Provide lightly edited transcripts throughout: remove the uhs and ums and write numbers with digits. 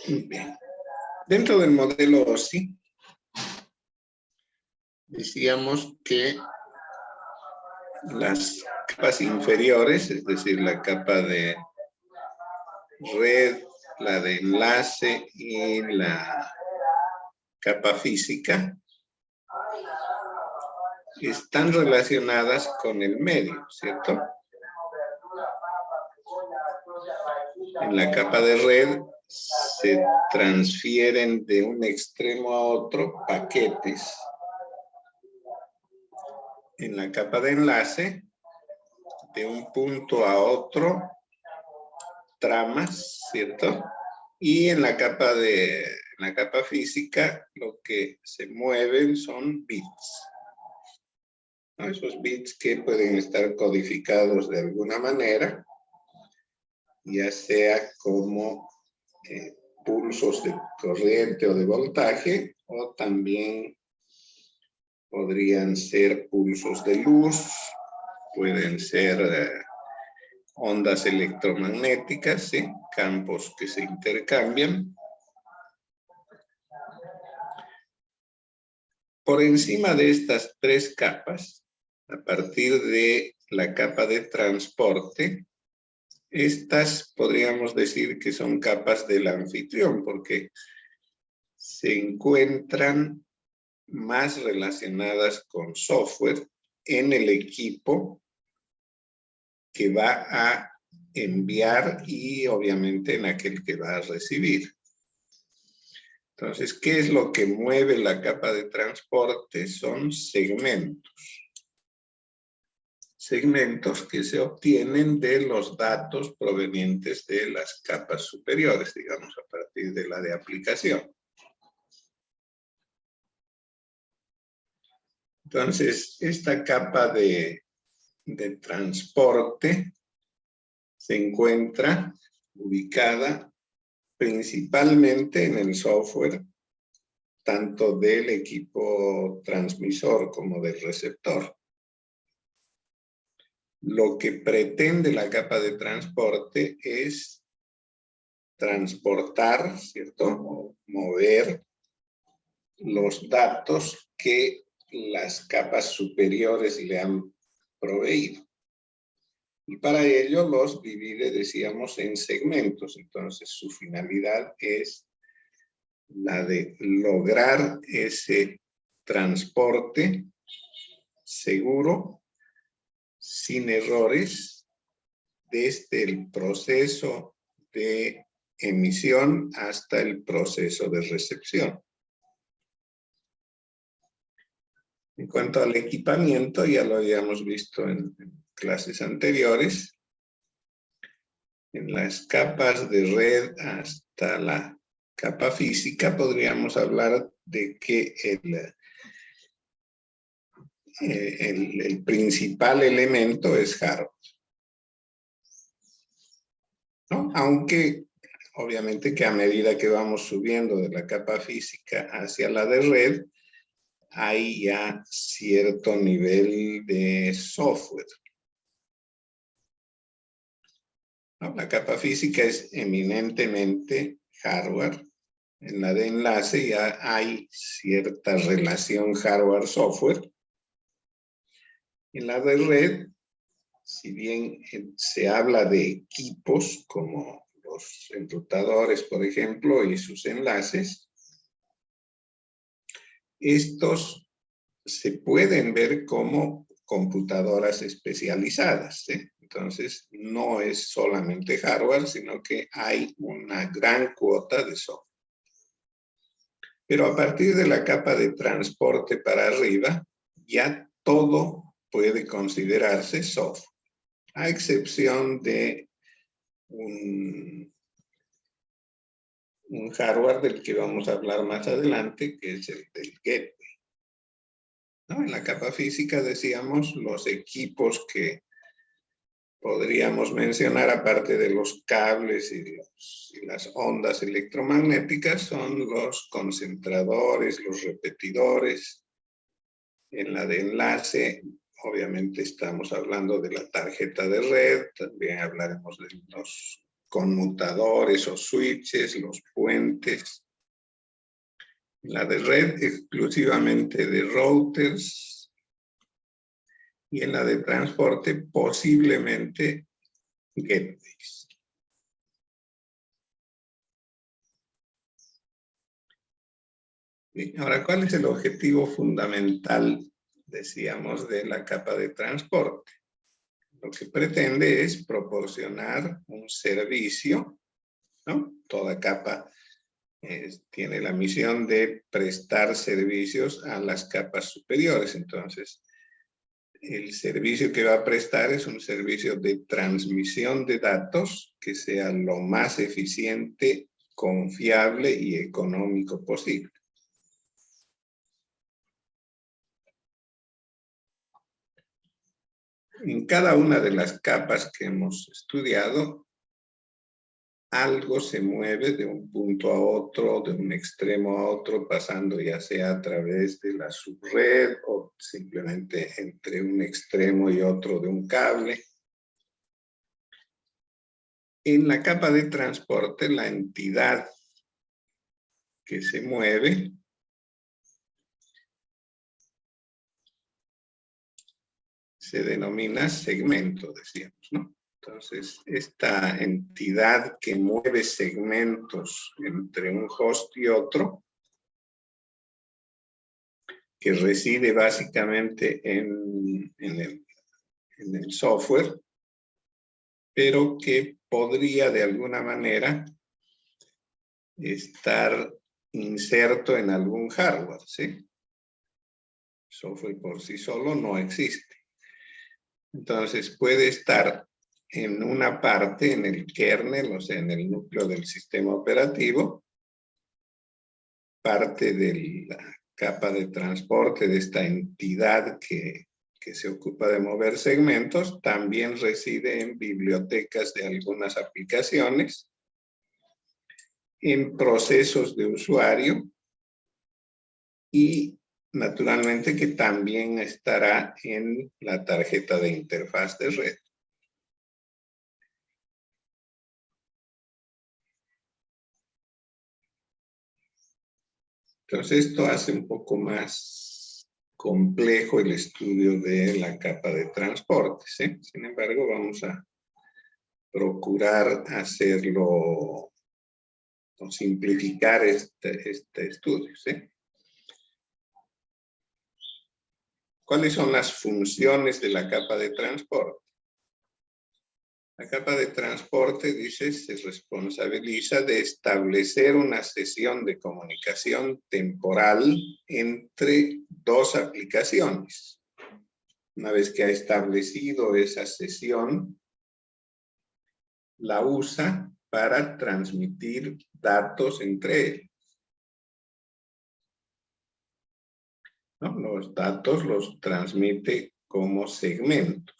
Bien. Dentro del modelo OSI, decíamos que las capas inferiores, es decir, la capa de red, la de enlace y la capa física, están relacionadas con el medio, ¿cierto? En la capa de red se transfieren de un extremo a otro paquetes. En la capa de enlace, de un punto a otro, tramas, ¿cierto? Y en la capa física, lo que se mueven son bits, ¿no? Esos bits que pueden estar codificados de alguna manera, ya sea como pulsos de corriente o de voltaje, o también podrían ser pulsos de luz, pueden ser ondas electromagnéticas, ¿sí? Campos que se intercambian. Por encima de estas tres capas, a partir de la capa de transporte, estas podríamos decir que son capas del anfitrión, porque se encuentran más relacionadas con software en el equipo que va a enviar y obviamente en aquel que va a recibir. Entonces, ¿qué es lo que mueve la capa de transporte? Son segmentos. Segmentos que se obtienen de los datos provenientes de las capas superiores, digamos, a partir de la de aplicación. Entonces, esta capa de transporte se encuentra ubicada principalmente en el software, tanto del equipo transmisor como del receptor. Lo que pretende la capa de transporte es transportar, ¿cierto? O mover los datos que las capas superiores le han proveído. Y para ello los divide, decíamos, en segmentos. Entonces su finalidad es la de lograr ese transporte seguro, sin errores, desde el proceso de emisión hasta el proceso de recepción. En cuanto al equipamiento, ya lo habíamos visto en clases anteriores. En las capas de red hasta la capa física podríamos hablar de que el principal elemento es hardware, ¿no? Aunque obviamente que a medida que vamos subiendo de la capa física hacia la de red, hay ya cierto nivel de software, ¿no? La capa física es eminentemente hardware. En la de enlace ya hay cierta relación hardware-software. En la de red, si bien se habla de equipos como los enrutadores, por ejemplo, y sus enlaces, estos se pueden ver como computadoras especializadas, ¿eh? Entonces, no es solamente hardware, sino que hay una gran cuota de software. Pero a partir de la capa de transporte para arriba, ya todo puede considerarse software, a excepción de un hardware del que vamos a hablar más adelante, que es el del gateway, ¿no? En la capa física decíamos los equipos que podríamos mencionar, aparte de los cables y las ondas electromagnéticas, son los concentradores, los repetidores. En la de enlace, obviamente estamos hablando de la tarjeta de red, también hablaremos de los conmutadores o switches, los puentes. La de red exclusivamente de routers y en la de transporte posiblemente gateways. Bien, ahora, ¿cuál es el objetivo fundamental, decíamos, de la capa de transporte? Lo que pretende es proporcionar un servicio, ¿no? Toda capa tiene la misión de prestar servicios a las capas superiores. Entonces, el servicio que va a prestar es un servicio de transmisión de datos que sea lo más eficiente, confiable y económico posible. En cada una de las capas que hemos estudiado, algo se mueve de un punto a otro, de un extremo a otro, pasando ya sea a través de la subred o simplemente entre un extremo y otro de un cable. En la capa de transporte, la entidad que se mueve se denomina segmento, decíamos, ¿no? Entonces, esta entidad que mueve segmentos entre un host y otro, que reside básicamente en el software, pero que podría de alguna manera estar inserto en algún hardware, ¿sí? Software por sí solo no existe. Entonces puede estar en una parte, en el kernel, o sea, en el núcleo del sistema operativo, parte de la capa de transporte de esta entidad que se ocupa de mover segmentos, también reside en bibliotecas de algunas aplicaciones, en procesos de usuario y naturalmente que también estará en la tarjeta de interfaz de red. Entonces esto hace un poco más complejo el estudio de la capa de transporte, ¿sí? Sin embargo, vamos a procurar hacerlo o simplificar este estudio, ¿sí? ¿Cuáles son las funciones de la capa de transporte? La capa de transporte, dice, se responsabiliza de establecer una sesión de comunicación temporal entre dos aplicaciones. Una vez que ha establecido esa sesión, la usa para transmitir datos entre ellos, ¿no? Los datos los transmite como segmentos.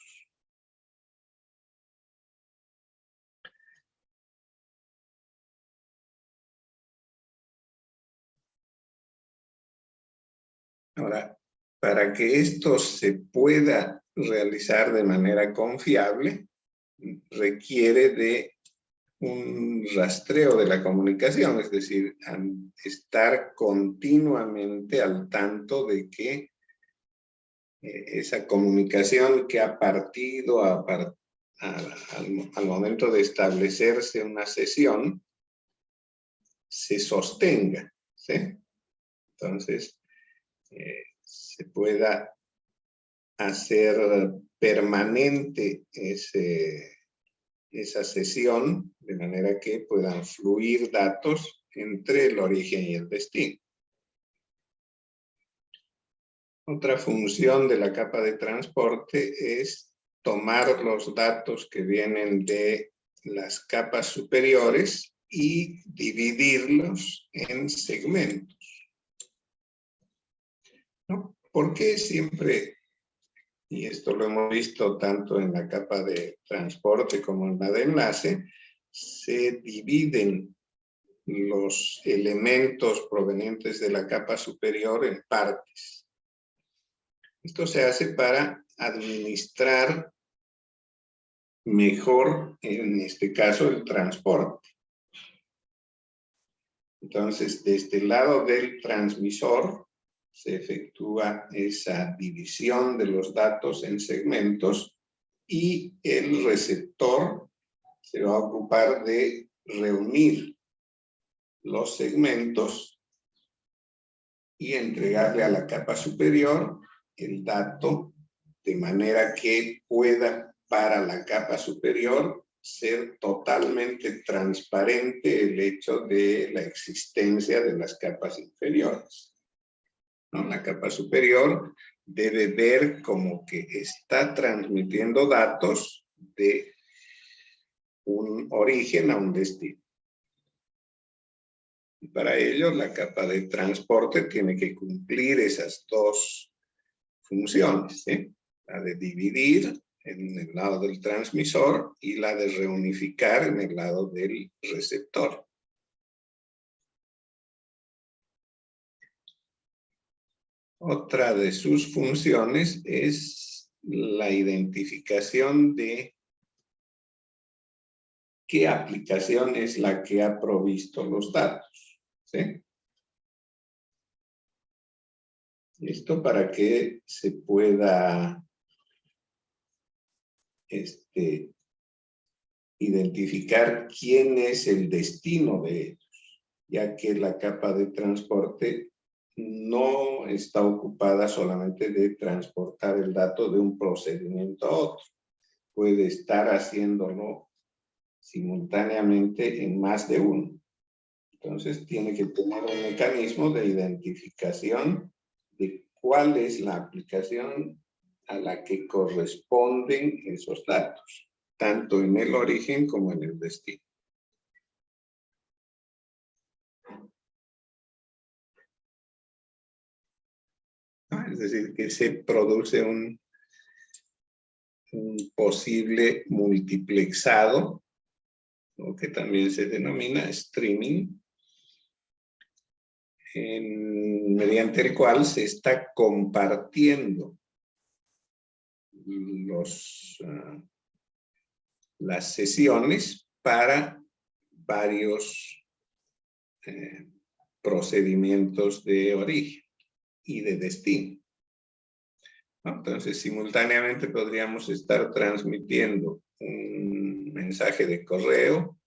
Ahora, para que esto se pueda realizar de manera confiable, requiere de un rastreo de la comunicación, es decir, estar continuamente al tanto de que esa comunicación que ha partido al momento de establecerse una sesión se sostenga, ¿sí? Entonces, se pueda hacer permanente esa sesión, de manera que puedan fluir datos entre el origen y el destino. Otra función de la capa de transporte es tomar los datos que vienen de las capas superiores y dividirlos en segmentos, ¿no? ¿Por qué siempre, y esto lo hemos visto tanto en la capa de transporte como en la de enlace, se dividen los elementos provenientes de la capa superior en partes? Esto se hace para administrar mejor, en este caso, el transporte. Entonces, desde el lado del transmisor, se efectúa esa división de los datos en segmentos y el receptor se va a ocupar de reunir los segmentos y entregarle a la capa superior el dato de manera que pueda para la capa superior ser totalmente transparente el hecho de la existencia de las capas inferiores, ¿no? La capa superior debe ver como que está transmitiendo datos de un origen a un destino. Y para ello, la capa de transporte tiene que cumplir esas dos funciones, ¿sí? La de dividir en el lado del transmisor y la de reunificar en el lado del receptor. Otra de sus funciones es la identificación de qué aplicación es la que ha provisto los datos, ¿sí? Esto para que se pueda identificar quién es el destino de ellos, ya que la capa de transporte no está ocupada solamente de transportar el dato de un procedimiento a otro. Puede estar haciéndolo simultáneamente en más de uno. Entonces tiene que tener un mecanismo de identificación de cuál es la aplicación a la que corresponden esos datos, tanto en el origen como en el destino. Es decir, que se produce un posible multiplexado, lo que también se denomina streaming, mediante el cual se está compartiendo las sesiones para varios procedimientos de origen y de destino, ¿no? Entonces, simultáneamente podríamos estar transmitiendo un mensaje de correo,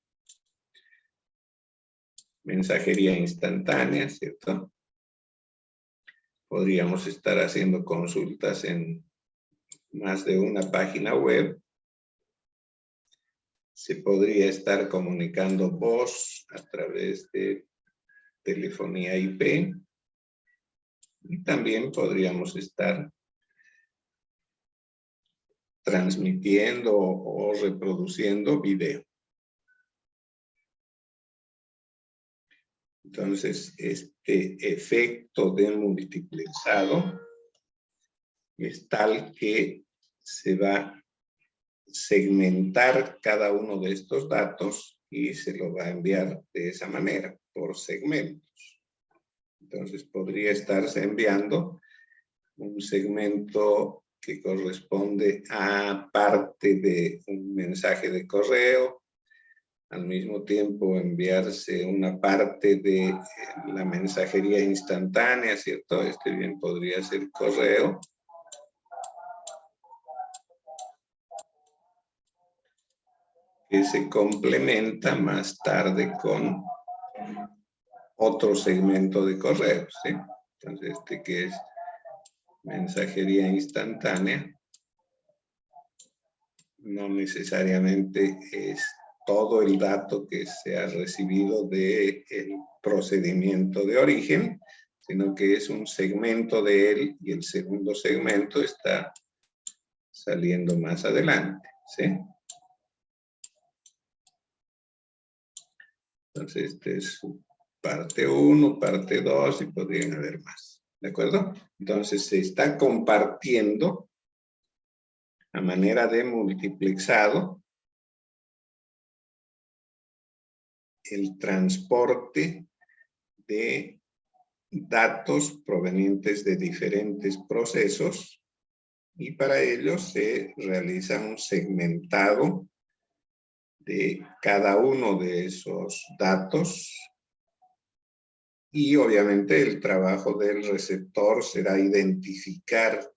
mensajería instantánea, ¿cierto? Podríamos estar haciendo consultas en más de una página web. Se podría estar comunicando voz a través de telefonía IP. Y también podríamos estar transmitiendo o reproduciendo video. Entonces, este efecto de multiplexado es tal que se va a segmentar cada uno de estos datos y se lo va a enviar de esa manera, por segmentos. Entonces, podría estarse enviando un segmento que corresponde a parte de un mensaje de correo, al mismo tiempo enviarse una parte de la mensajería instantánea, ¿cierto? Bien podría ser correo. Que se complementa más tarde con otro segmento de correo, ¿sí? Entonces, que es mensajería instantánea, no necesariamente es todo el dato que se ha recibido del procedimiento de origen, sino que es un segmento de él y el segundo segmento está saliendo más adelante, ¿sí? Entonces, es parte 1, parte 2 y podrían haber más, ¿de acuerdo? Entonces, se está compartiendo a manera de multiplexado el transporte de datos provenientes de diferentes procesos Y para ello se realiza un segmentado de cada uno de esos datos. Y obviamente el trabajo del receptor será identificar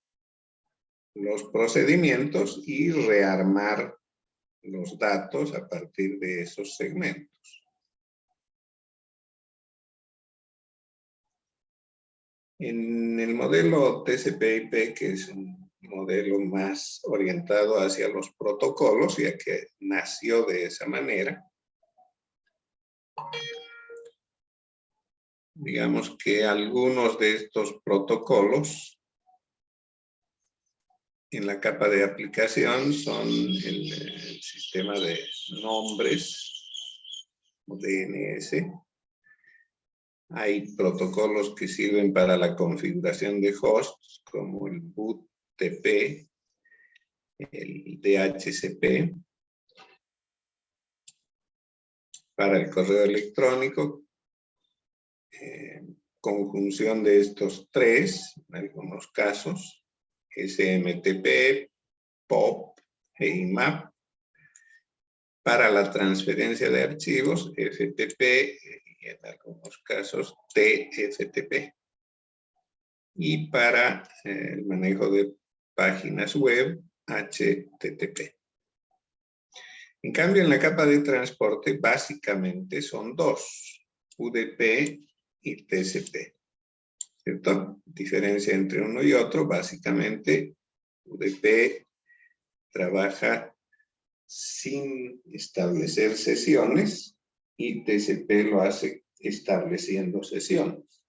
los procedimientos y rearmar los datos a partir de esos segmentos. En el modelo TCP/IP, que es un modelo más orientado hacia los protocolos, ya que nació de esa manera, digamos que algunos de estos protocolos en la capa de aplicación son el sistema de nombres, o DNS. Hay protocolos que sirven para la configuración de hosts, como el BOOTP, el DHCP. Para el correo electrónico, conjunción de estos tres, en algunos casos, SMTP, POP e IMAP. Para la transferencia de archivos, FTP y en algunos casos TFTP. Y para el manejo de páginas web, HTTP. En cambio, en la capa de transporte, básicamente son dos, UDP y TCP. ¿Cierto? Diferencia entre uno y otro, básicamente, UDP trabaja sin establecer sesiones y TCP lo hace estableciendo sesiones.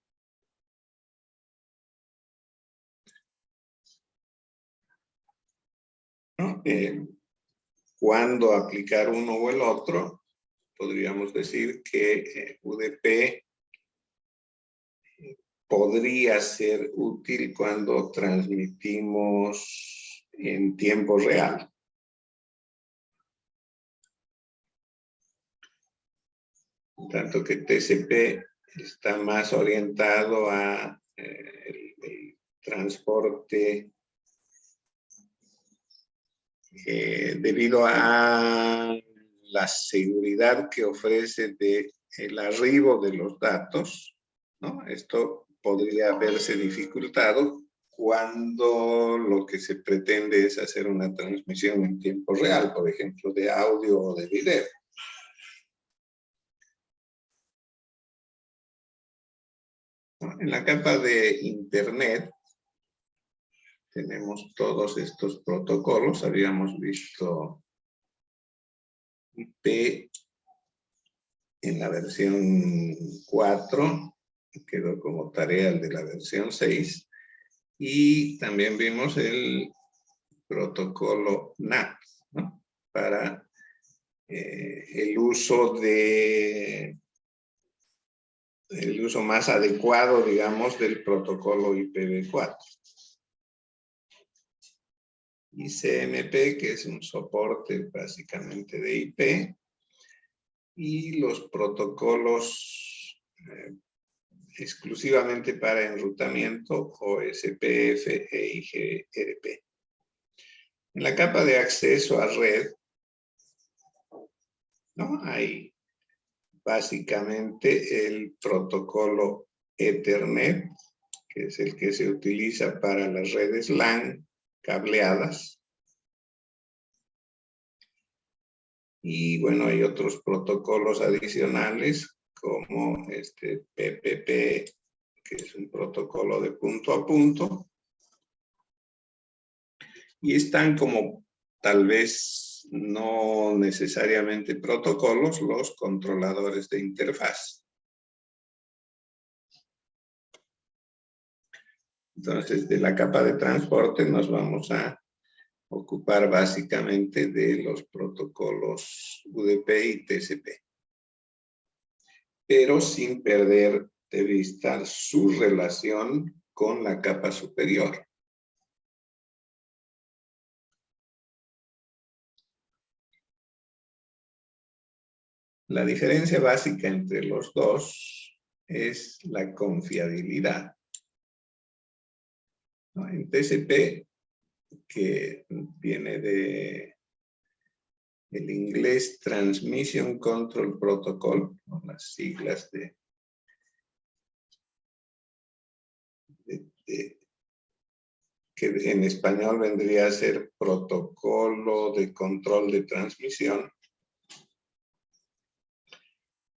¿No? Cuando aplicar uno o el otro, podríamos decir que UDP podría ser útil cuando transmitimos en tiempo real. Tanto que TCP está más orientado a el transporte debido a la seguridad que ofrece el arribo de los datos, ¿no? Esto podría verse dificultado cuando lo que se pretende es hacer una transmisión en tiempo real, por ejemplo, de audio o de video. En la capa de Internet tenemos todos estos protocolos. Habíamos visto IP en la versión 4, quedó como tarea el de la versión 6, y también vimos el protocolo NAT, ¿no? Para el uso más adecuado, digamos, del protocolo IPv4. Y CMP, que es un soporte básicamente de IP, y los protocolos exclusivamente para enrutamiento, OSPF e IGRP. En la capa de acceso a red, ¿no? Hay básicamente el protocolo Ethernet, que es el que se utiliza para las redes LAN cableadas. Y bueno, hay otros protocolos adicionales como este PPP, que es un protocolo de punto a punto. Y están como tal vez no necesariamente protocolos, los controladores de interfaz. Entonces, de la capa de transporte nos vamos a ocupar básicamente de los protocolos UDP y TCP, pero sin perder de vista su relación con la capa superior. La diferencia básica entre los dos es la confiabilidad. En TCP que viene del inglés Transmission Control Protocol, con las siglas que en español vendría a ser protocolo de control de transmisión.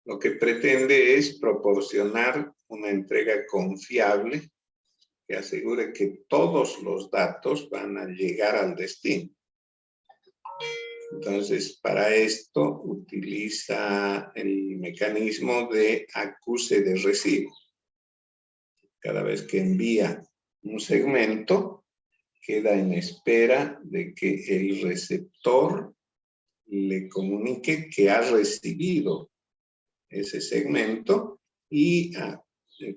Lo que pretende es proporcionar una entrega confiable que asegure que todos los datos van a llegar al destino. Entonces, para esto utiliza el mecanismo de acuse de recibo. Cada vez que envía un segmento, queda en espera de que el receptor le comunique que ha recibido ese segmento y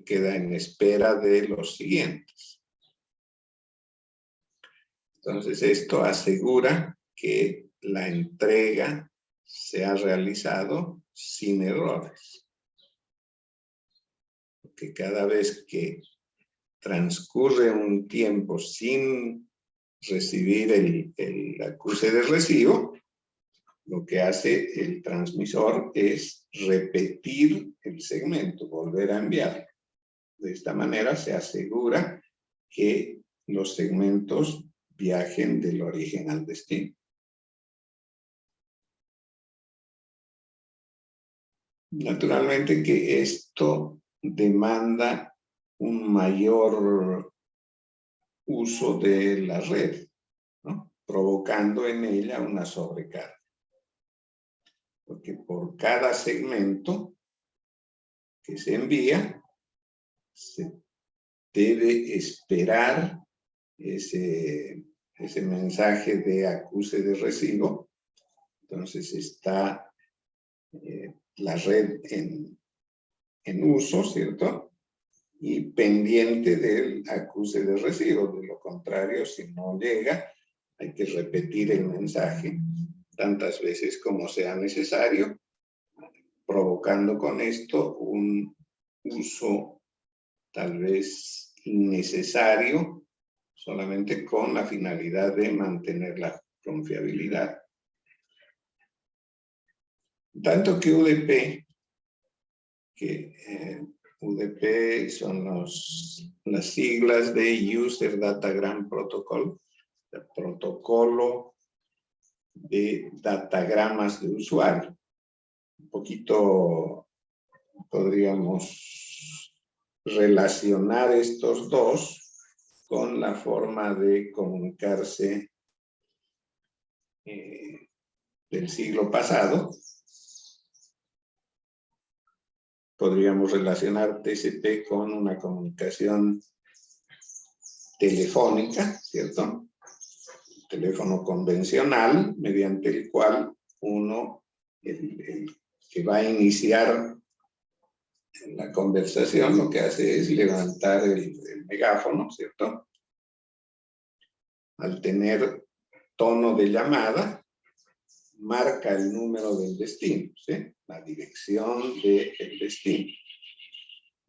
queda en espera de los siguientes. Entonces, esto asegura que la entrega se ha realizado sin errores. Porque cada vez que transcurre un tiempo sin recibir el acuse de recibo, lo que hace el transmisor es repetir el segmento, volver a enviarlo. De esta manera se asegura que los segmentos viajen del origen al destino. Naturalmente que esto demanda un mayor uso de la red, ¿no? Provocando en ella una sobrecarga. Porque por cada segmento que se envía, se debe esperar ese mensaje de acuse de recibo. Entonces está la red en uso, ¿cierto? Y pendiente del acuse de recibo. De lo contrario, si no llega, hay que repetir el mensaje tantas veces como sea necesario, provocando con esto un uso tal vez innecesario, solamente con la finalidad de mantener la confiabilidad. Tanto que UDP, UDP son las siglas de User Datagram Protocol, el protocolo de datagramas de usuario. Un poquito podríamos relacionar estos dos con la forma de comunicarse del siglo pasado. Podríamos relacionar TCP con una comunicación telefónica, ¿cierto? Teléfono convencional, mediante el cual uno, el que va a iniciar la conversación, lo que hace es levantar el megáfono, ¿cierto? Al tener tono de llamada, marca el número del destino, ¿sí? La dirección del destino.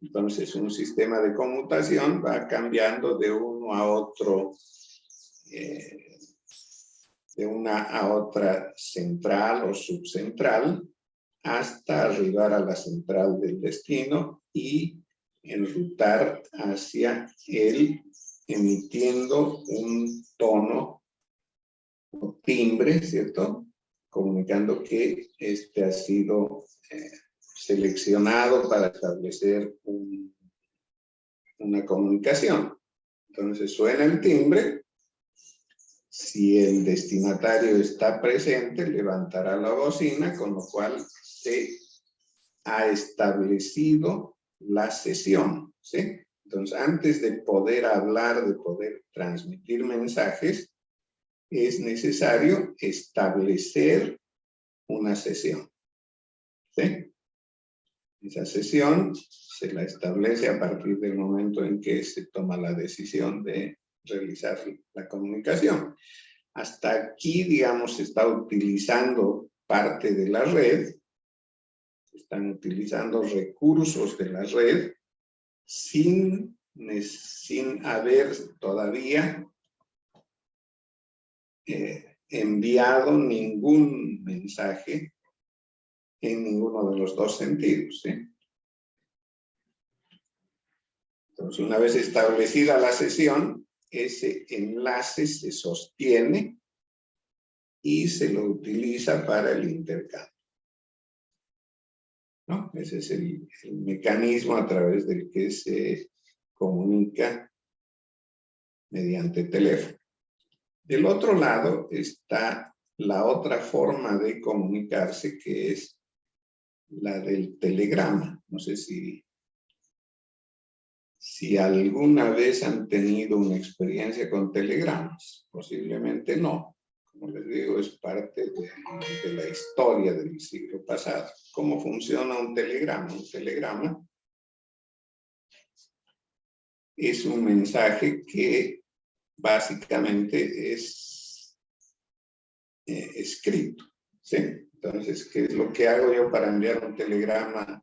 Entonces, un sistema de conmutación va cambiando de uno a otro, de una a otra central o subcentral, hasta arribar a la central del destino y enrutar hacia él, emitiendo un tono o timbre, ¿cierto? Comunicando que este ha sido seleccionado para establecer una comunicación. Entonces suena el timbre. Si el destinatario está presente, levantará la bocina, con lo cual se ha establecido la sesión, ¿sí? Entonces, antes de poder hablar, de poder transmitir mensajes, es necesario establecer una sesión, ¿sí? Esa sesión se la establece a partir del momento en que se toma la decisión de realizar la comunicación. Hasta aquí, digamos, se está utilizando parte de la red, se están utilizando recursos de la red sin haber todavía enviado ningún mensaje en ninguno de los dos sentidos, ¿sí? Entonces, una vez establecida la sesión, ese enlace se sostiene y se lo utiliza para el intercambio, ¿no? Ese es el mecanismo a través del que se comunica mediante teléfono. Del otro lado está la otra forma de comunicarse, que es la del telegrama. No sé si alguna vez han tenido una experiencia con telegramas. Posiblemente no. Como les digo, es parte de la historia del siglo pasado. ¿Cómo funciona un telegrama? Un telegrama es un mensaje que básicamente es escrito, ¿sí? Entonces, ¿qué es lo que hago yo para enviar un telegrama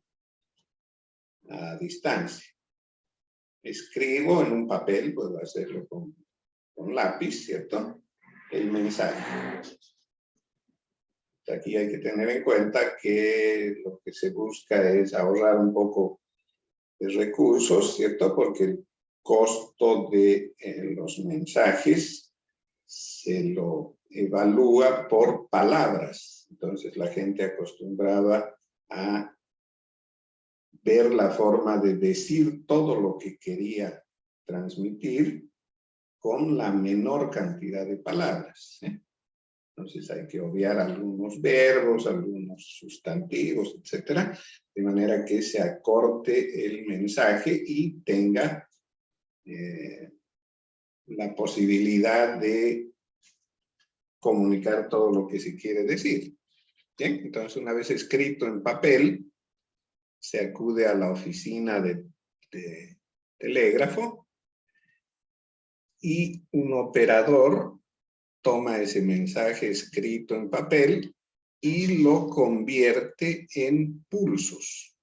a distancia? Escribo en un papel, puedo hacerlo con lápiz, ¿cierto? El mensaje. Aquí hay que tener en cuenta que lo que se busca es ahorrar un poco de recursos, ¿cierto? Porque el costo de los mensajes se lo evalúa por palabras. Entonces la gente acostumbraba a ver la forma de decir todo lo que quería transmitir con la menor cantidad de palabras, ¿eh? Entonces hay que obviar algunos verbos, algunos sustantivos, etcétera, de manera que se acorte el mensaje y tenga la posibilidad de comunicar todo lo que se quiere decir. ¿Bien? Entonces, una vez escrito en papel, se acude a la oficina de telégrafo y un operador toma ese mensaje escrito en papel y lo convierte en pulsos,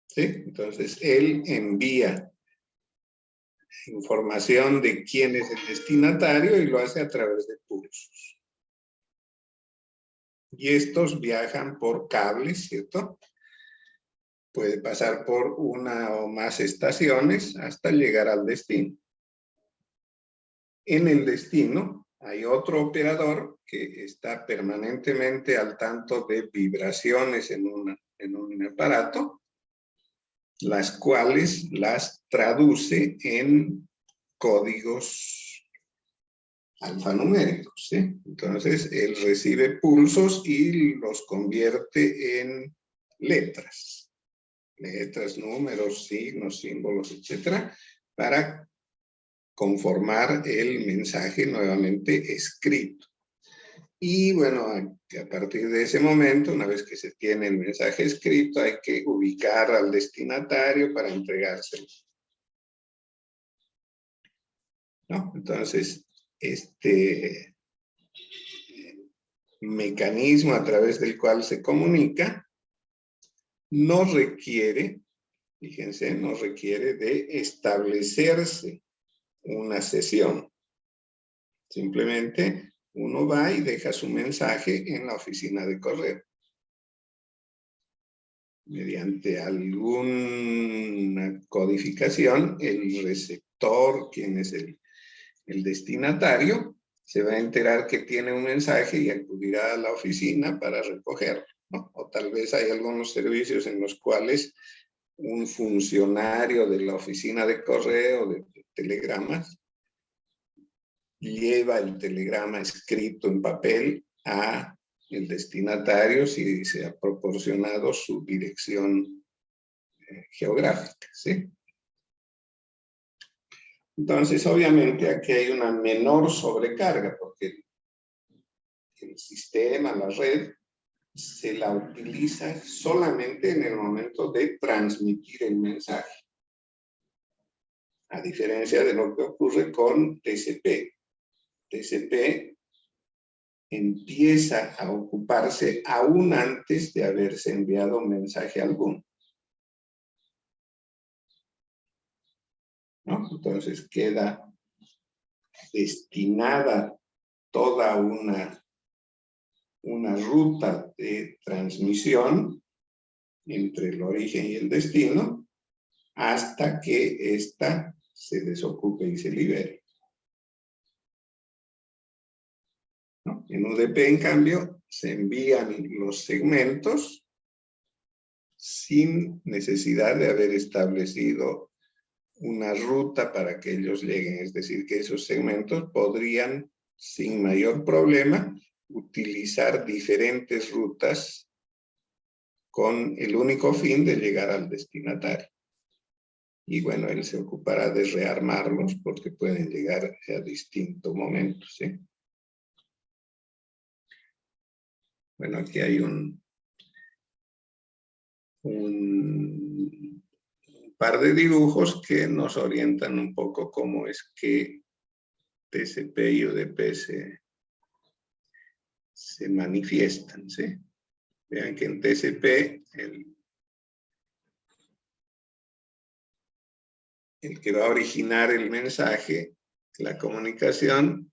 ¿sí? Entonces, él envía información de quién es el destinatario y lo hace a través de pulsos. Y estos viajan por cables, ¿cierto? Puede pasar por una o más estaciones hasta llegar al destino. En el destino hay otro operador que está permanentemente al tanto de vibraciones en un aparato, las cuales las traduce en códigos alfanuméricos, ¿sí? Entonces, él recibe pulsos y los convierte en letras. Letras, números, signos, símbolos, etcétera, para conformar el mensaje nuevamente escrito. Y bueno, a partir de ese momento, una vez que se tiene el mensaje escrito, hay que ubicar al destinatario para entregárselo, ¿no? Entonces, este mecanismo a través del cual se comunica no requiere, fíjense, no requiere de establecerse una sesión. Simplemente uno va y deja su mensaje en la oficina de correo. Mediante alguna codificación, el receptor, quien es el destinatario, se va a enterar que tiene un mensaje y acudirá a la oficina para recogerlo, ¿no? O tal vez hay algunos servicios en los cuales un funcionario de la oficina de correo, de telegramas, lleva el telegrama escrito en papel a el destinatario si se ha proporcionado su dirección geográfica, ¿sí? Entonces, obviamente, aquí hay una menor sobrecarga porque el sistema, la red, se la utiliza solamente en el momento de transmitir el mensaje. A diferencia de lo que ocurre con TCP. TCP empieza a ocuparse aún antes de haberse enviado mensaje alguno, ¿no? Entonces queda destinada toda una ruta de transmisión entre el origen y el destino hasta que ésta se desocupe y se libere. ¿No? En UDP, en cambio, se envían los segmentos sin necesidad de haber establecido una ruta para que ellos lleguen. Es decir, que esos segmentos podrían, sin mayor problema, utilizar diferentes rutas con el único fin de llegar al destinatario. Y bueno, él se ocupará de rearmarlos porque pueden llegar a distintos momentos, ¿sí? Bueno, aquí hay un par de dibujos que nos orientan un poco cómo es que TCP y UDP se manifiestan, ¿sí? Vean que en TCP el que va a originar el mensaje, la comunicación,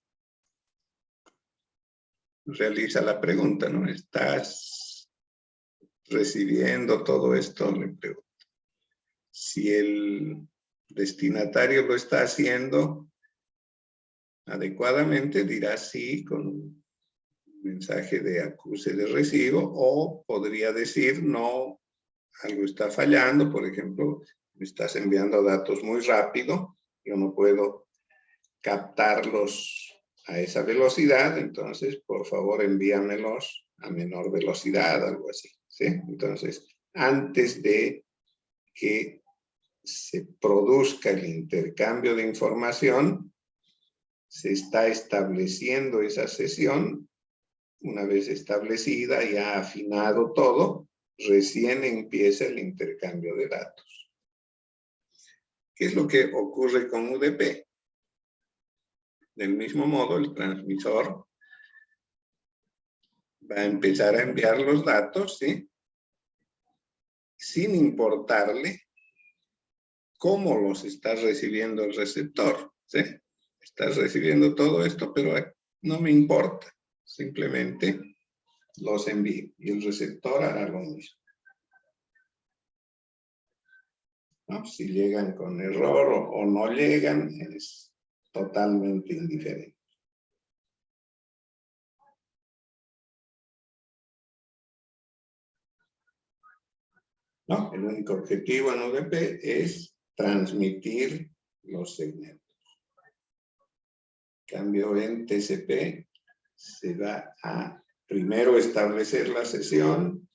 realiza la pregunta, ¿no? ¿Estás recibiendo todo esto? Le pregunto. Si el destinatario lo está haciendo adecuadamente, dirá sí con un mensaje de acuse de recibo, o podría decir no, algo está fallando, por ejemplo, me estás enviando datos muy rápido, yo no puedo captarlos a esa velocidad, entonces por favor envíamelos a menor velocidad, algo así, ¿sí? Entonces, antes de que se produzca el intercambio de información, se está estableciendo esa sesión. Una vez establecida y ha afinado todo, recién empieza el intercambio de datos. ¿Qué es lo que ocurre con UDP? Del mismo modo, el transmisor va a empezar a enviar los datos, ¿sí? Sin importarle cómo los está recibiendo el receptor, ¿sí? Estás recibiendo todo esto, pero no me importa. Simplemente los envío y el receptor hará lo mismo. ¿No? Si llegan con error o no llegan, es totalmente indiferente. ¿No? El único objetivo en UDP es transmitir los segmentos. En cambio, en TCP se va a primero establecer la sesión,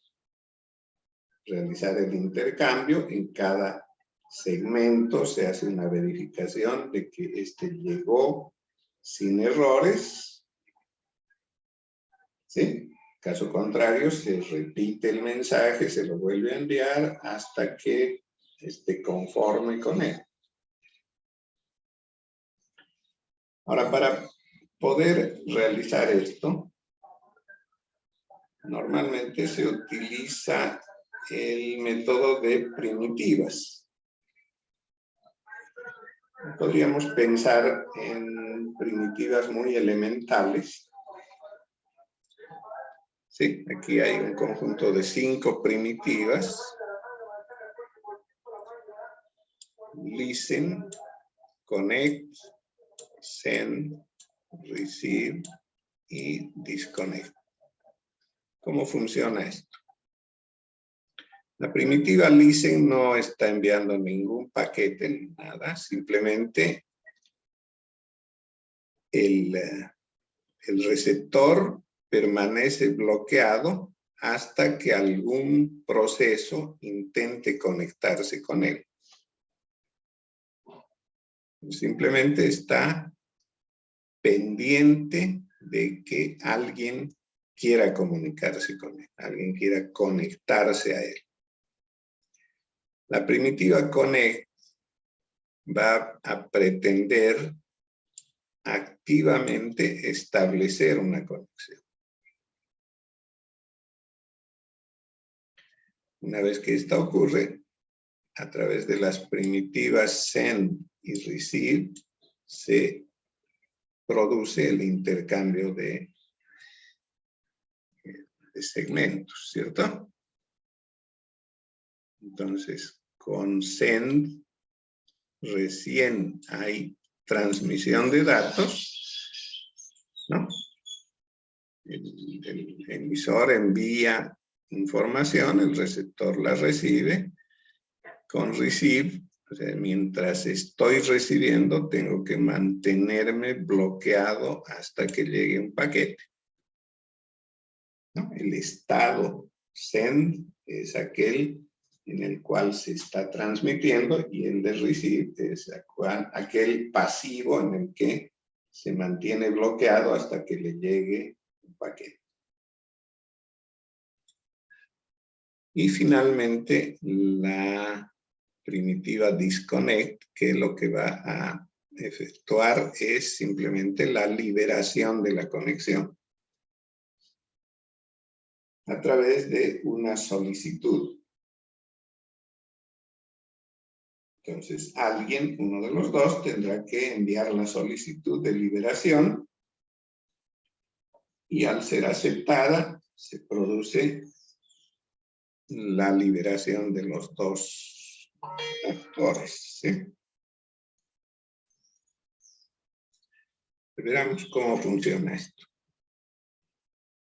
realizar el intercambio. En cada segmento se hace una verificación de que este llegó sin errores, ¿sí? Caso contrario, se repite el mensaje, se lo vuelve a enviar hasta que esté conforme con él. Ahora, para poder realizar esto, normalmente se utiliza el método de primitivas. Podríamos pensar en primitivas muy elementales. Sí, aquí hay un conjunto de 5 primitivas. Listen, connect, send, receive y disconnect. ¿Cómo funciona esto? La primitiva listen no está enviando ningún paquete ni nada, simplemente el receptor permanece bloqueado hasta que algún proceso intente conectarse con él. Simplemente está pendiente de que alguien quiera comunicarse con él, alguien quiera conectarse a él. La primitiva connect va a pretender activamente establecer una conexión. Una vez que esto ocurre, a través de las primitivas send y receive, se produce el intercambio de segmentos, ¿cierto? Entonces, con send recién hay transmisión de datos, ¿no? El emisor envía información, el receptor la recibe. Con receive, o sea, mientras estoy recibiendo, tengo que mantenerme bloqueado hasta que llegue un paquete, ¿no? El estado send es aquel en el cual se está transmitiendo, y el de receive es aquel pasivo en el que se mantiene bloqueado hasta que le llegue un paquete. Y finalmente la primitiva disconnect, que lo que va a efectuar es simplemente la liberación de la conexión a través de una solicitud. Entonces, alguien, uno de los dos, tendrá que enviar la solicitud de liberación, y al ser aceptada, se produce la liberación de los dos actores, ¿sí? Veamos cómo funciona esto.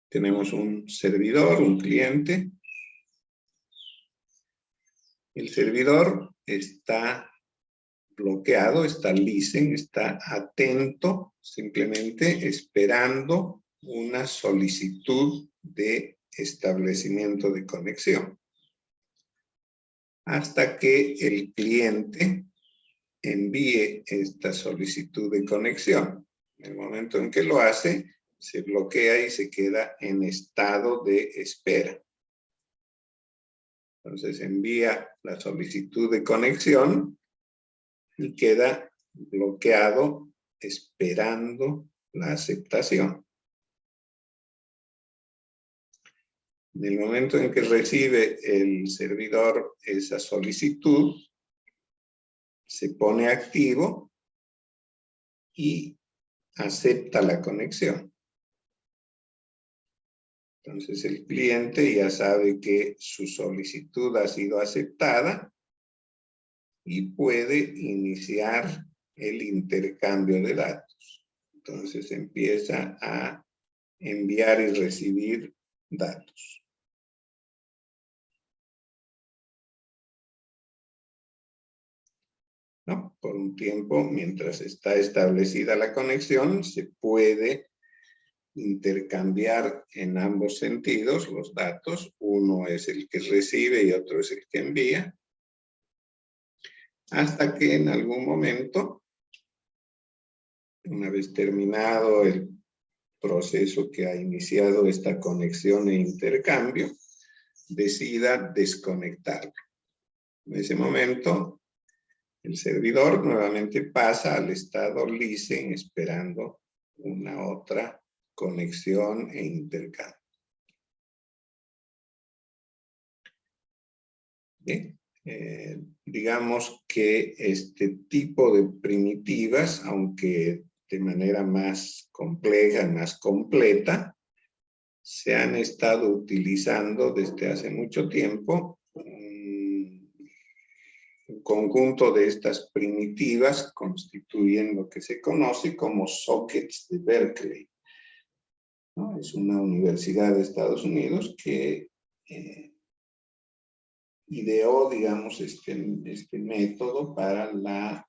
Tenemos un servidor, un cliente. El servidor está bloqueado, está listen, está atento, simplemente esperando una solicitud de establecimiento de conexión, hasta que el cliente envíe esta solicitud de conexión. En el momento en que lo hace, se bloquea y se queda en estado de espera. Entonces envía la solicitud de conexión y queda bloqueado esperando la aceptación. En el momento en que recibe el servidor esa solicitud, se pone activo y acepta la conexión. Entonces el cliente ya sabe que su solicitud ha sido aceptada y puede iniciar el intercambio de datos. Entonces empieza a enviar y recibir datos. ¿No? Por un tiempo, mientras está establecida la conexión, se puede intercambiar en ambos sentidos los datos. Uno es el que recibe y otro es el que envía. Hasta que en algún momento, una vez terminado el proceso que ha iniciado esta conexión e intercambio, decida desconectarlo. En ese momento, el servidor nuevamente pasa al estado listen, esperando una otra conexión e intercambio. Bien. Digamos que este tipo de primitivas, aunque de manera más compleja, más completa, se han estado utilizando desde hace mucho tiempo. Un conjunto de estas primitivas constituyen lo que se conoce como sockets de Berkeley, ¿no? Es una universidad de Estados Unidos que ideó, digamos, este método para la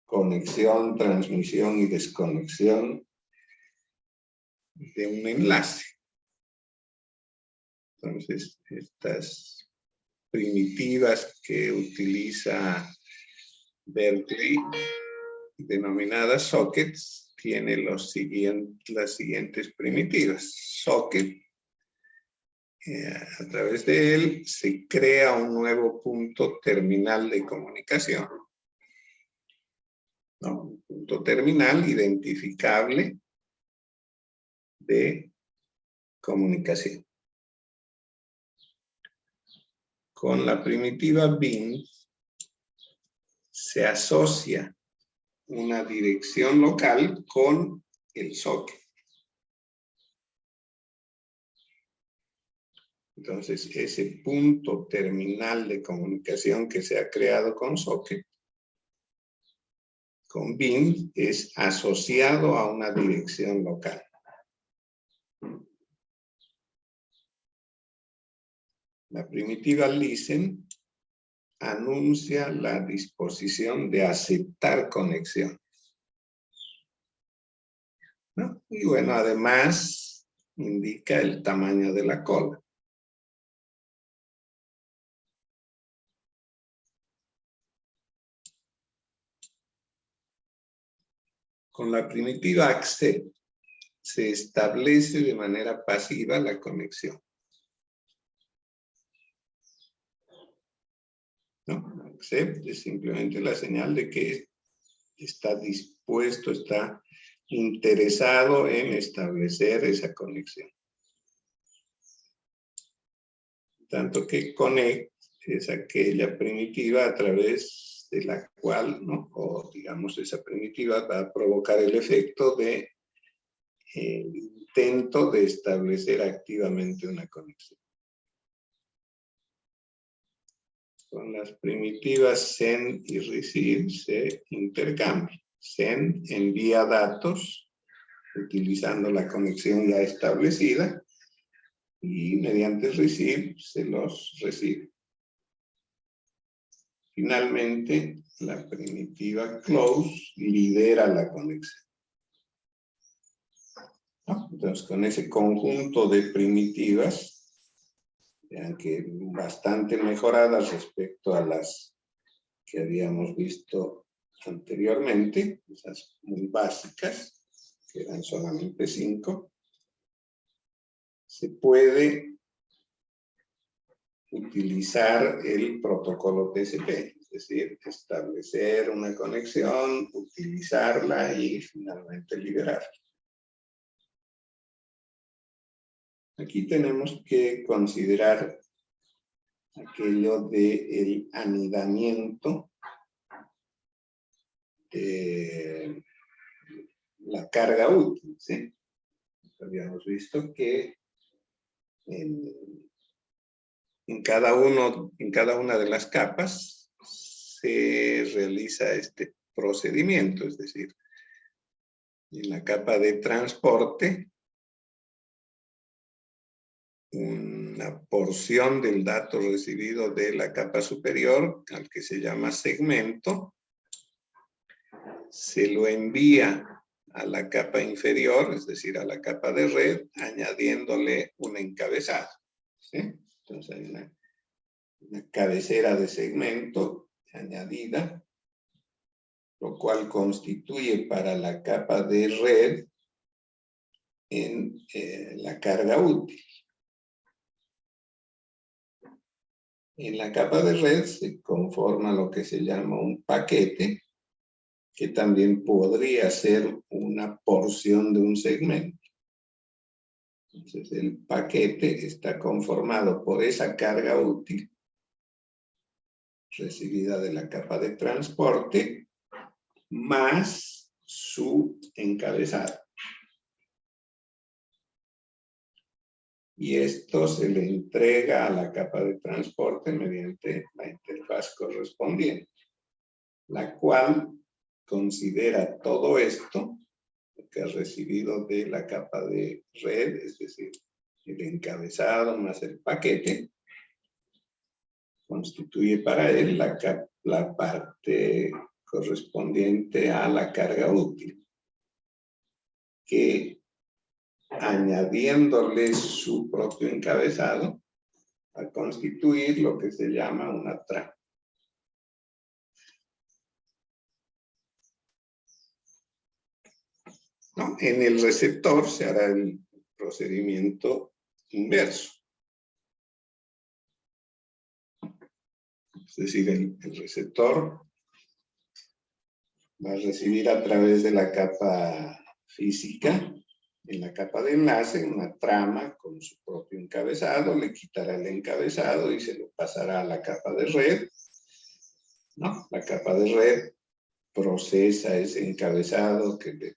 conexión, transmisión y desconexión de un enlace. Entonces, estas primitivas que utiliza Berkeley, denominadas sockets, tiene las siguientes primitivas. Socket, a través de él se crea un nuevo punto terminal de comunicación, ¿no? Un punto terminal identificable de comunicación. Con la primitiva bin se asocia una dirección local con el socket. Entonces, ese punto terminal de comunicación que se ha creado con socket, con bin, es asociado a una dirección local. La primitiva listen anuncia la disposición de aceptar conexión, ¿no? Y bueno, además indica el tamaño de la cola. Con la primitiva accept se establece de manera pasiva la conexión, ¿no? Accept es simplemente la señal de que está dispuesto, está interesado en establecer esa conexión. Tanto que connect es aquella primitiva a través de la cual, ¿no? O digamos, esa primitiva va a provocar el efecto de intento de establecer activamente una conexión. Con las primitivas send y receive se intercambian. Send envía datos utilizando la conexión ya establecida y mediante receive se los recibe. Finalmente, la primitiva close lidera la conexión. ¿No? Entonces, con ese conjunto de primitivas, vean que bastante mejoradas respecto a las que habíamos visto anteriormente, esas muy básicas, que eran solamente 5, se puede utilizar el protocolo TCP, es decir, establecer una conexión, utilizarla y finalmente liberarla. Aquí tenemos que considerar aquello del anidamiento de la carga útil, ¿sí? Habíamos visto que en cada una de las capas se realiza este procedimiento, es decir, en la capa de transporte, una porción del dato recibido de la capa superior, al que se llama segmento, se lo envía a la capa inferior, es decir, a la capa de red, añadiéndole un encabezado, ¿sí? Entonces hay una cabecera de segmento añadida, lo cual constituye para la capa de red en la carga útil. En la capa de red se conforma lo que se llama un paquete, que también podría ser una porción de un segmento. Entonces, el paquete está conformado por esa carga útil recibida de la capa de transporte, más su encabezado. Y esto se le entrega a la capa de transporte mediante la interfaz correspondiente, la cual considera todo esto, lo que ha recibido de la capa de red, es decir, el encabezado más el paquete, constituye para él la parte correspondiente a la carga útil, que añadiéndole su propio encabezado, va a constituir lo que se llama una trama. ¿No? En el receptor se hará el procedimiento inverso. Es decir, el receptor va a recibir a través de la capa física, en la capa de enlace, una trama con su propio encabezado, le quitará el encabezado y se lo pasará a la capa de red, ¿no? La capa de red procesa ese encabezado que le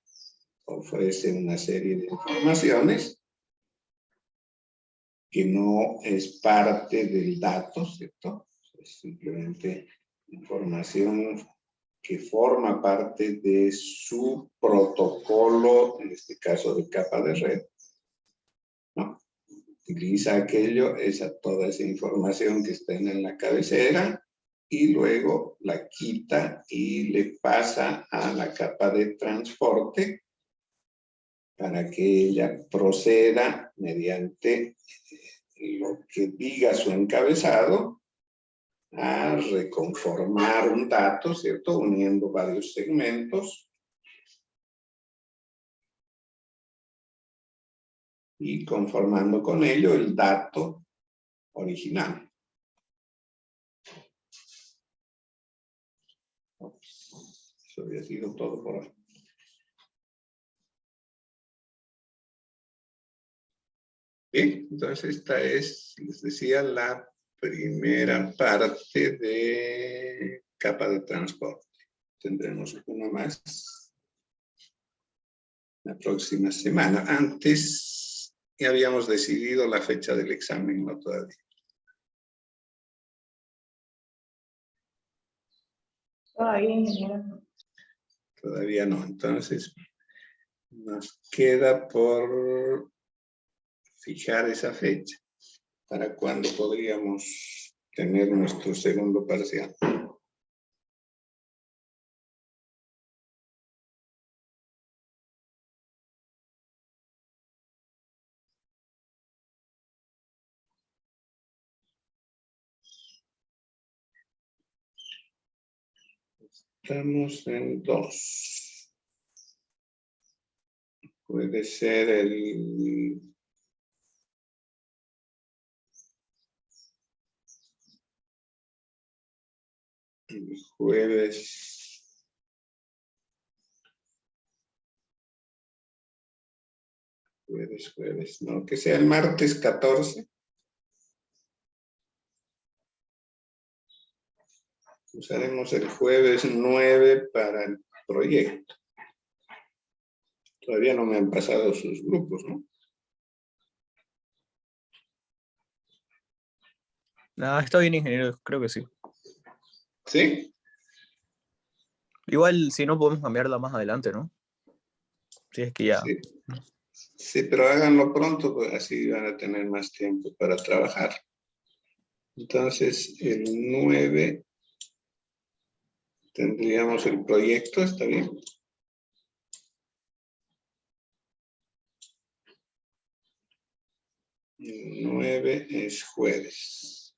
ofrece una serie de informaciones que no es parte del dato, ¿cierto? Es simplemente información que forma parte de su protocolo, en este caso de capa de red, ¿no? Utiliza aquello, toda esa información que está en la cabecera, y luego la quita y le pasa a la capa de transporte para que ella proceda mediante lo que diga su encabezado a reconformar un dato, ¿cierto? Uniendo varios segmentos y conformando con ello el dato original. Eso había sido todo por hoy. Bien, entonces esta es, les decía, la primera parte de capa de transporte. Tendremos una más la próxima semana. Antes ya habíamos decidido la fecha del examen, no todavía. Todavía no. Entonces, nos queda por fijar esa fecha para cuando podríamos tener nuestro segundo parcial. Estamos en 2. Puede ser el jueves. Jueves, no, que sea el martes 14. Usaremos el jueves 9 para el proyecto. Todavía no me han pasado sus grupos, ¿no? Ah, está bien, ingeniero, creo que sí. ¿Sí? Igual, si no, podemos cambiarla más adelante, ¿no? Si es que ya... Sí. Sí, pero háganlo pronto, pues así van a tener más tiempo para trabajar. Entonces, el 9 tendríamos el proyecto, ¿está bien? El 9 es jueves.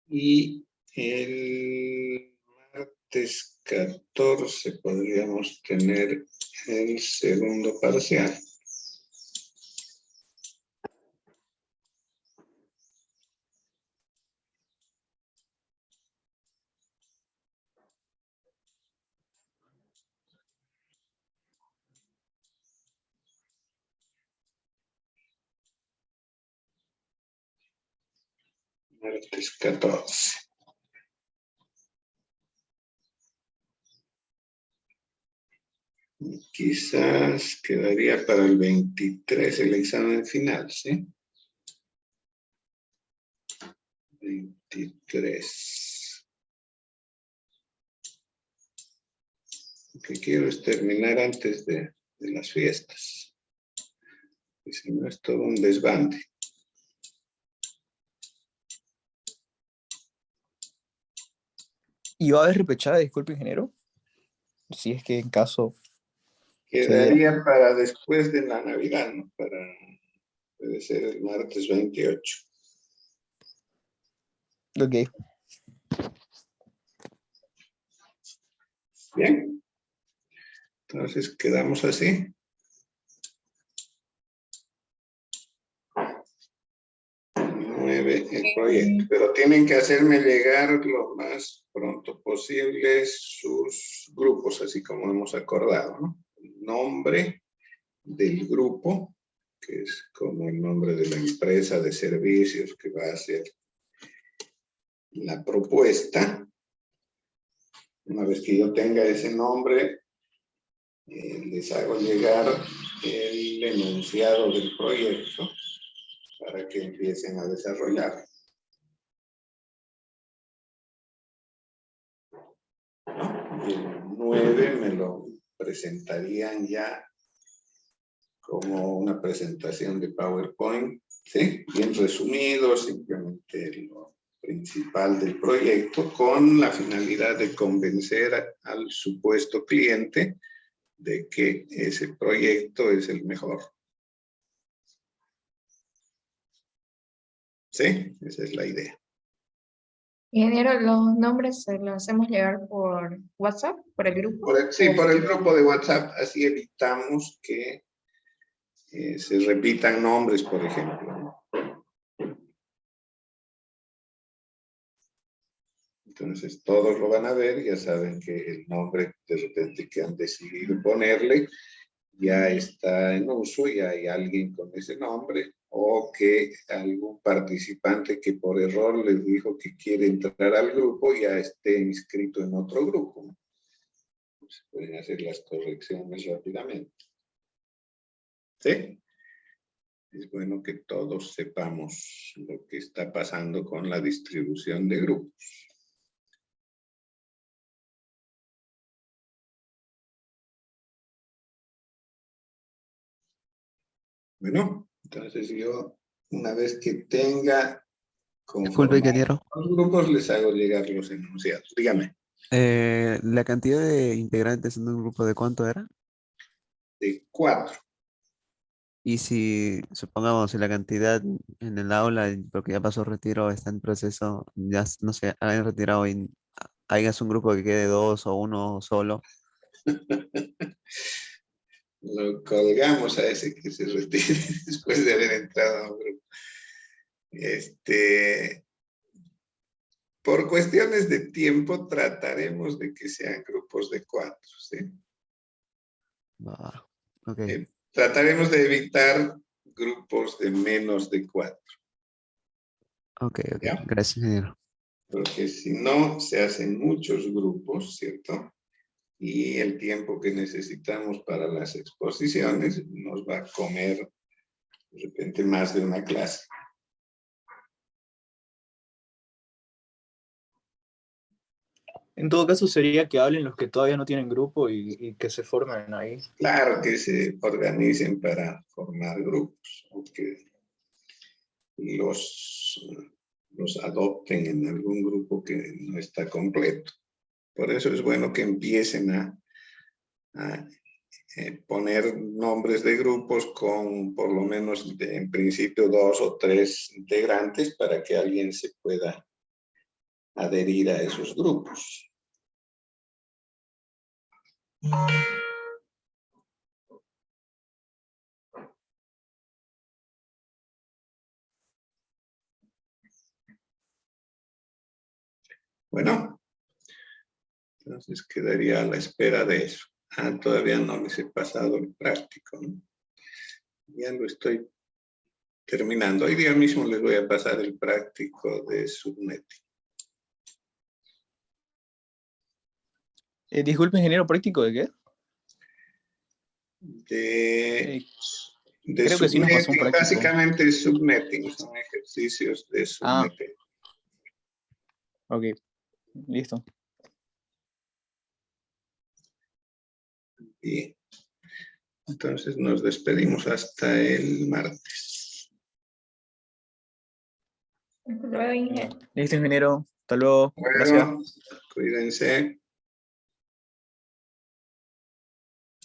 Y el martes 14 podríamos tener el segundo parcial. Martes 14. Quizás quedaría para el 23 el examen final, ¿sí? 23. Lo que quiero es terminar antes de las fiestas. Y si no es todo un desbande. ¿Y va a haber repechada, disculpe, ingeniero? Si es que en caso... Quedaría para después de la Navidad, ¿no? Puede ser el martes 28. Ok. Bien. Entonces quedamos así. El proyecto, pero tienen que hacerme llegar lo más pronto posible sus grupos, así como hemos acordado, ¿no? El nombre del grupo que es como el nombre de la empresa de servicios que va a hacer la propuesta. Una vez que yo tenga ese nombre, les hago llegar el enunciado del proyecto para que empiecen a desarrollar. Y el 9 me lo presentarían ya como una presentación de PowerPoint, ¿sí? Bien resumido, simplemente lo principal del proyecto, con la finalidad de convencer al supuesto cliente de que ese proyecto es el mejor. ¿Sí? Esa es la idea. Ingeniero, los nombres se los hacemos llegar por WhatsApp, por el grupo. Sí, por el grupo de WhatsApp, así evitamos que se repitan nombres, por ejemplo. Entonces todos lo van a ver, ya saben que el nombre de repente que han decidido ponerle ya está en uso, ya hay alguien con ese nombre, o que algún participante que por error les dijo que quiere entrar al grupo ya esté inscrito en otro grupo. Se pueden hacer las correcciones rápidamente. ¿Sí? Es bueno que todos sepamos lo que está pasando con la distribución de grupos. Bueno, entonces yo, una vez que tenga Disculpe, ingeniero. los grupos, les hago llegar los enunciados. Dígame. La cantidad de integrantes en un grupo, ¿de cuánto era? De 4. Y si, supongamos, si la cantidad en el aula, porque ya pasó retiro, está en proceso, ya no sé, hayan retirado y hagas un grupo que quede 2 o 1 solo. Lo colgamos a ese que se retire después de haber entrado a un grupo. Por cuestiones de tiempo, trataremos de que sean grupos de 4, ¿sí? Ok. Trataremos de evitar grupos de menos de 4. Ok. ¿Ya? Gracias, ingeniero. Porque si no, se hacen muchos grupos, ¿cierto? Y el tiempo que necesitamos para las exposiciones nos va a comer de repente más de una clase. En todo caso sería que hablen los que todavía no tienen grupo y que se formen ahí. Claro que se organicen para formar grupos, o que los adopten en algún grupo que no está completo. Por eso es bueno que empiecen a poner nombres de grupos con por lo menos en principio 2 o 3 integrantes para que alguien se pueda adherir a esos grupos. Bueno, entonces quedaría a la espera de eso. Todavía no les he pasado el práctico, ¿no? Ya lo estoy terminando. Hoy día mismo les voy a pasar el práctico de Subnetting. Disculpe, ingeniero, ¿práctico de qué? De Creo que sí nos pasó un Subnetting, práctico. básicamente Subnetting, son ejercicios de Subnetting. Ok, listo. Bien. Entonces nos despedimos hasta el martes. Hasta luego, ingeniero. Listo, ingeniero. Hasta luego. Bueno, Gracias. cuídense.